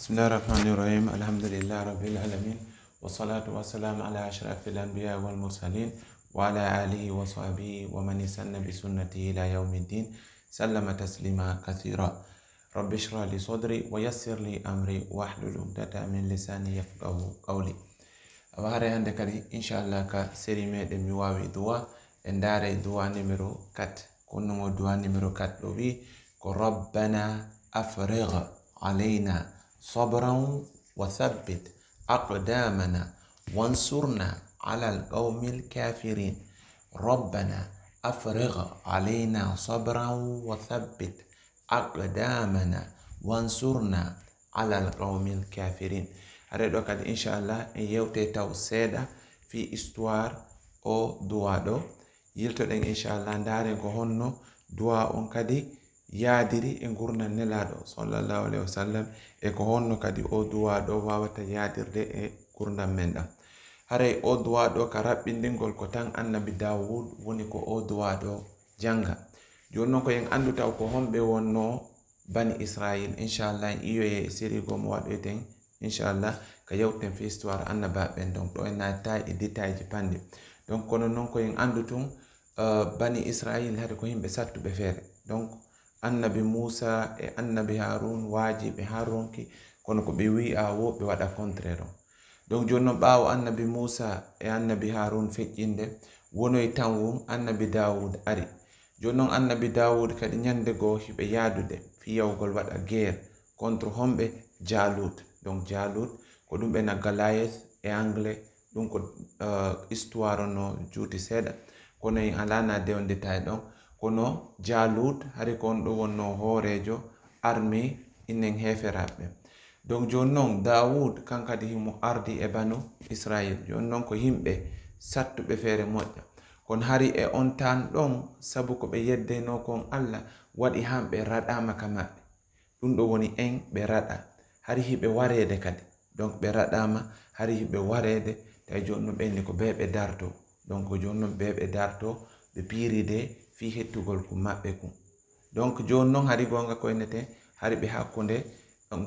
بسم الله الرحمن الرحيم. الحمد لله رب العالمين، والصلاة والسلام على أشرف الأنبياء والمرسلين وعلى آله وصحبه ومن استنى بسنته إلى يوم الدين سلم تسليما كثيرا. رب اشرح لي صدري ويسر لي أمري واحلل عقدة من لساني يفقهوا قولي. وهذا عندك إن شاء الله كسيري ميدم يواوي دعاء انداري دعاء نمرو 4 كنمو دعاء نمرو 4 لوبي ربنا أفرغ علينا صبرا وثبت أقدامنا وانصرنا على القوم الكافرين. ربنا أفرغ علينا صبرا وثبت أقدامنا وانصرنا على القوم الكافرين. هذا دوكاد إن شاء الله يوتي تاو سيدا في استوار أو دوادو يلتو إن شاء الله نداري هونو دوا on kadi yaadiri e gurdam nelaɗo sallallahu alaihi wasallam e ko honno kadi o duwaɗo wawata yaadirde e gurdam men ɗam. Haray o duwaɗo ka raɓɓindingol ko tan annabi Dawud woni ko o duwaɗo janga. Joni noon ko en andu taw ko homɓe wonno bani Israil. Inchallah en iyoye e série gomo waɗoyten inchallah ka yewten fi histoire annabaɓen. Donc ɗo en natta e détail ji panɗi. Donc kono noon ko en andu tun bani Israil hade ko yimɓe sattuɓe feere. Donc annabi Musa e annabi Harun wajiɓe Harunki kono ko ɓe wi'a woɓɓe waɗa contraire on. Donc joni noon ɓaawo annabi Musa e annabi Harun feƴƴinde wonoy tan wum annabi Dawud ari. Joni noon annabi Dawud kadi ñande goo hiɓe yaadude fiyawgol waɗa guerre contre homɓe Jalut. Donc Jalut ko ɗum ɓe na Goliath e anglais ɗum ko histoire no juuti seeɗa kono en alana de on détail ɗon. Kono Jalut hari ko on ɗo wonno hoorejo armée inen heferaɓe. Donc joni noon Dawud kankadi himo ardi e banu Israil. Joni noon ko yimɓe sattuɓe feere moƴƴa kono hari e on tan ɗon sabu ko ɓe yeddeno kon Allah waɗi hamɓe raɗama ka maɓɓe. ɗum ɗo woni en ɓe raɗa hari hiɓe warede kadi. Donc ɓe raɗama hari hiɓe warede tawi joni noon ɓenni ko ɓe ɓe darto. Donc joni noon ɓe ɓe darto ɓe piiride fi hettugol ko maɓɓe kum. Donc joni noon hari gonga koynete hari ɓe hakkunde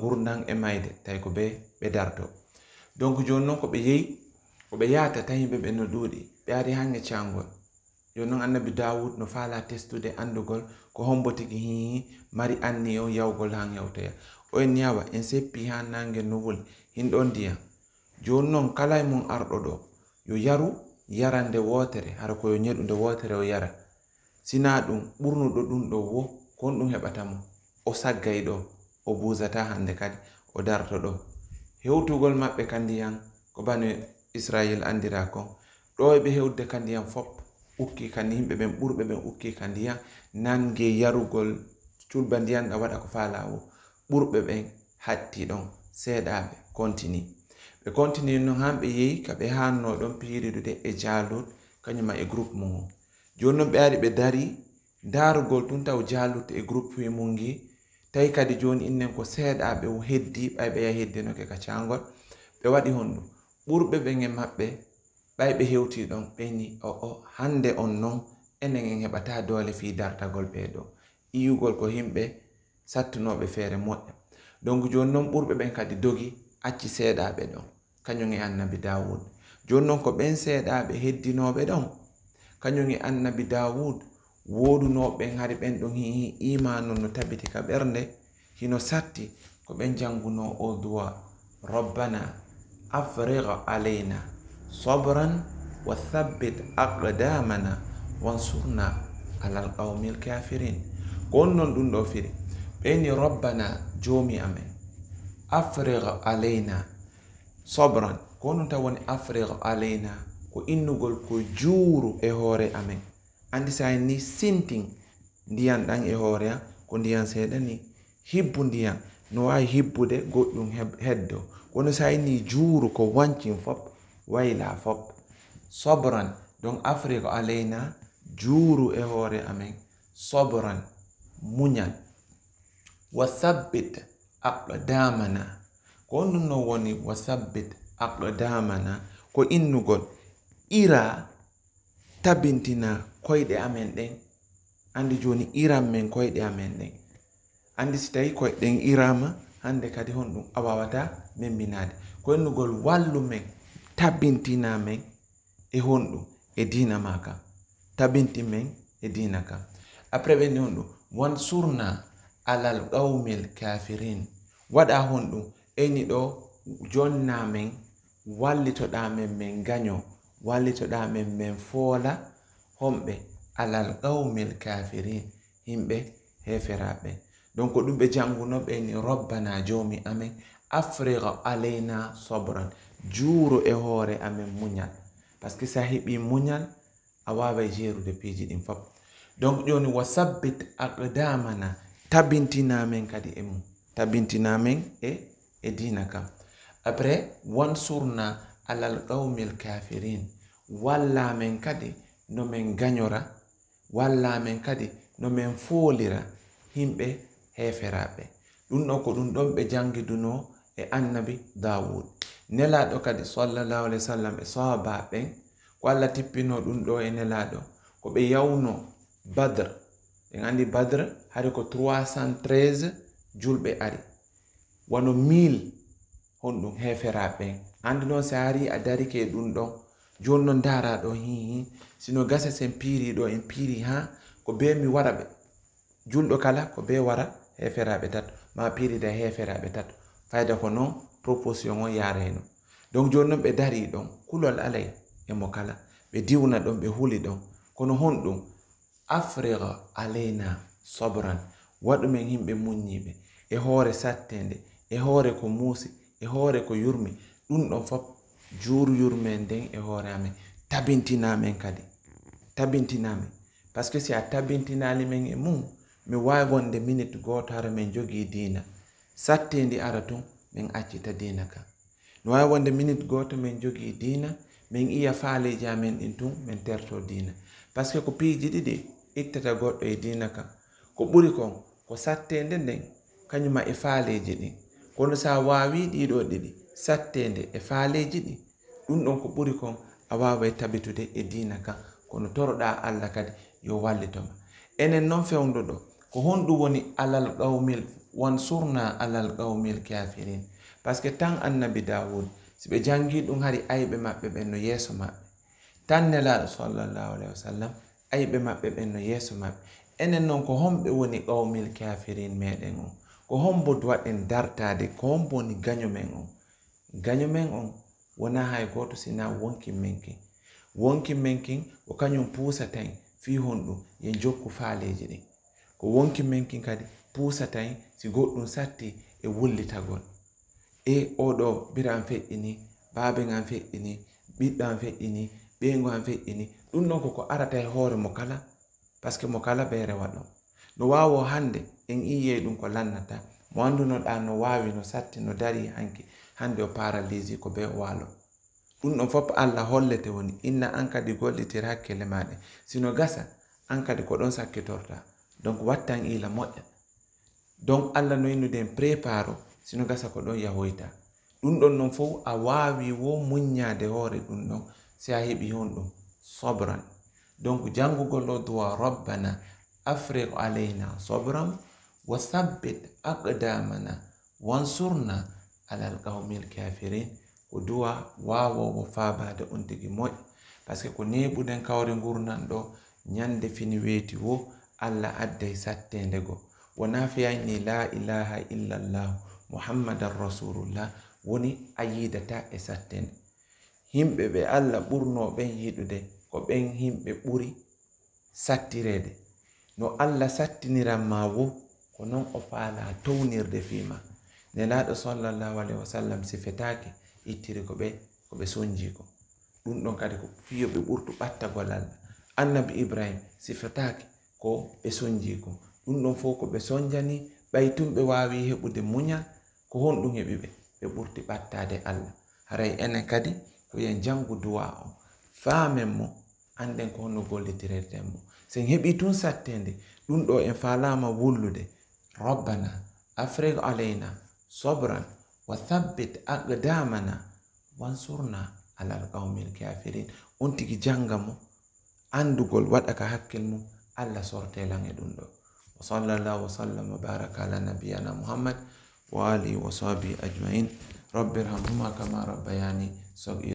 gurdam e mayde tawi ko ɓe darto. Donc joni noon ko ɓe yehi ko ɓe yahata tan yimɓe ɓe no ɗuuɗi ɓe ari hange cangol. Joni noon annabi Dawud no faala testude andugol ko hombo tigi hihi mari anni o yawgol han yawtoya. O en yawa en seppi ha nangue no wuli hinɗon ndiyam. Joni noon kala e mum arɗo ɗo yo yaru yarande wotere hara ko yo ñeɗude wotere o yara. Sina ɗum ɓurnuɗo ɗum ɗo wo kon ɗum heɓatamo o saggay ɗo o busata hande kadi o darto ɗo. Hewtugol maɓɓe ka ndiyam ko bani Israil andira kon ɗo eɓe hewde ka ndiyam fop ukki kandi yimɓe ɓen ɓurɓe ɓen ukki ka ndiyam nangue yarugol culba ndiyam ɗa waɗa ko faala o. Ɓurɓe ɓen hatti ɗon seeɗaɓe continue ɓe continue noon hamɓe yehi ka ɓe hanno ɗon piiridude e Jalut kañuma e groupe mum o. Joni noon ɓe ari ɓe dari darugol tun taw Jalut e groupe mum gi tawi kadi joni innen ko seeɗaɓe heddi ɓay ɓe yahi heddinoke ka cangol. Ɓe waɗi honɗum ɓurɓe ɓen e maɓɓe ɓay ɓe hewti ɗon ɓeni hande on noon enen en heɓata doole fi dartagol ɓeɗo iyugol ko yimɓe sattunoɓe feere moƴƴa. Donc joni noon ɓurɓe ɓen kadi dogi acci seeɗaɓe ɗon kañum e annabi Dawud. Joni noon ko ɓen seeɗaɓe heddinoɓe ɗon kañum e annabi Dawud wodunoɓen hari ɓen ɗon hihi imanu no tabiti ka ɓernde hino satti ko ɓen janguno o duwa rabbana afrigh alayna sabran wa thabbit aqdamana wansurna ala alqawmil kafirin. Ko on non ɗum ɗo firi ɓeni rabbana jomi amen afrigh alayna sabran ko on taw woni afrigh alayna ko innugol ko juuru e hoore amen. Andi sa ni sintin ndiyam ɗan e hoore am ko ndiyam seeɗa ni hibbu ndiyam no wawi hibbude goɗɗum heddo kono sa ni juuru ko wancin fop wayla fop. Sabran donc afrique alayna juuru e hoore amen sabran muñal wa thabbit aqdamana ko on ɗum no woni wa thabbit aqdamana ko innugol ira tabintina koyɗe amen ɗen. Andi joni iran men koyɗe amen ɗen andi si tawi koyɗen irama hande kadi honɗum a wawata membinade ko ennugol wallu men tabbintina men e honɗum e dina ma kam tabbinti men e dina kam. Après ɓenni honɗum wansurna alal qawmil kafirin, waɗa honɗum eni ɗo jonna men wallitoɗa men min gaño, wallitoɗa men min foola homɓe alal qawmil kafirin, himɓe heferaɓe. donc ɗum ɓe jangunoɓe ni robbana jomi amen afriga alayna sobran, juuro e hoore amen muñal, par ce que sa heɓi muñal a wawai jeerude piiji ɗin fop. donc joni wa sabbit aqdamana, tabintinamen kadi e mum, tabintinamen e dina kam. après wansurna alal qawmil kafirin, wallamen kadi no men gañora, wallamen kadi no men foolira himɓe heferaɓe. ɗum ɗo ko ɗum ɗon ɓe jangiduno e annabi Dawud, nelaɗo kadi sallallahu alaihi wasallam e sahaba ɓen ko Allah tippino ɗum ɗo e nelaɗo ko ɓe yawno Badr. en andi Badr hari ko 313 julɓe ari, wano 1000 honɗum heferaɓe. andi noon si ari a darike ɗum ɗon joni no dara ɗo hihi sino gasa sen piiri ɗo en piiri ha ko be mi wara ɓe julɗo kala ko be wara heferaɓe tato ma piirida heferaɓe tato, fayda ko noon proposition on yareno. donc joni noon ɓe dari ɗon kulol alay emo kala ɓe diwna ɗon ɓe huli ɗon, kono honɗum afriga alayna sobran, waɗumen himɓe muññiɓe e hoore sattende e hoore ko muusi e hoore ko yurmi, ɗum ɗon fop juuru yurmen nden e hoore amen tabintinamen kadi tabintinamen, par ce que si a tabintinali men e mum mi wawi wonde minute goto hara min jogii diina sattendi ara tun min accita diina kam, mi wawi wonde minute goto min jogii diina min iya faaleji amen ɗin tun min terto diina, par ce que ko piiji ɗiɗi ittata goɗɗo e diina kam, ko ɓuri kon ko sattende nden kañuma e faaleji ɗin, kono sa wawi ɗiɗo ɗiɗi sattende e faaleji ɗi ɗum ɗon ko ɓuri kon a wawai tabitude e diina kam, kono toroɗa Allah kadi yo wallitoma. enen noon fewnuɗo ko honɗum woni alal qawmil wansurna alal qawmil kafirin, par ce que tan annabi Dawud si ɓe jangi ɗum hari ayɓe maɓɓe ɓen no yeeso maɓɓe, tan nelaɗo sallallahu alaihi wasallam ayɓe maɓɓe ɓen no yeeso maɓɓe. enen noon ko homɓe woni qawmil kafirin meɗen on, ko hombo waɗen dartade, ko hombo woni gaño men on. gaño men on wona hay goto sina wonkin menkin, wonkin menkin ko kañum puusata en fi honɗum yen jokku faaleji ɗin, ko wonkin menkin kadi puusata en si goɗɗum satti e wullitagol e oɗo bira am feƴƴini, baabe am feƴƴini, ɓiɗɗo am feƴƴini, ɓeygu am feƴƴini, ɗum ɗon koko arata e hoore mo kala, par ce que mo kala ɓe rewa ɗon. no wawo hande en iye ɗum ko lannata, mo andunoɗa no wawi no satti no dari hanki hande o paralysie ko be waalo, ɗum ɗon fop Allah hollete woni inna an kadi gollitir hakkille maɗe, sino gasa an kadi ko ɗon sakkitorta, donc wattan ila moƴƴa. donc Allah no innuden préparo sino gasa ko ɗon yahoyta, ɗum ɗon non fof a wawi wo muññade hoore ɗum ɗon si a heɓi honɗum sobran. donc jangugol o duwa rabbana afriq alayna sobran wa sabbit aqdamana wansurna alal qawmil kafirin, ko duwa wawowo faabade on tigi moƴƴa, par ce que ko neɓuden kawre gurnan ɗo ñande fini weeti wo Allah adday sattende go, wona fiyayni la ilaha illallah muhammadan rasulullah woni a yidata e sattende. himɓe ɓe Allah ɓurno ɓen yiɗude ko ɓen himɓe ɓuri sattirede, no Allah sattiniran ma wo ko non o faala townirde fima. nelaɗo sallallahu alaihi wasallam si fetaki ittiri ko ɓe sonji ko, ɗum ɗon kadi ko fiyo ɓe ɓurtu ɓattagol Allah. annabi Ibrahim si fetaki ko ɓe sonji ko, ɗum ɗon fof ko ɓe sonjani ɓay tum ɓe wawi heɓude muñal, ko honɗum heɓi ɓe ɓurti ɓattade Allah. haray enen kadi ko yen jangu duwa o faamen mo, anden ko honno gollitireten mo, sen heɓi tun sattende ɗum ɗo en falama wullude rabbana afriq alayna sobran wa thabbit aqdamana wansurna alal qawmil kafirin, on tigi janga mo andugol waɗa ka hakkil mum, Allah sortelan e ɗum ɗo. wa sallallahu wa sallam wa baraka ala nabiyana Muhammad وآله وصحبه أجمعين. رب ارحمهما كما ربياني صغيرا.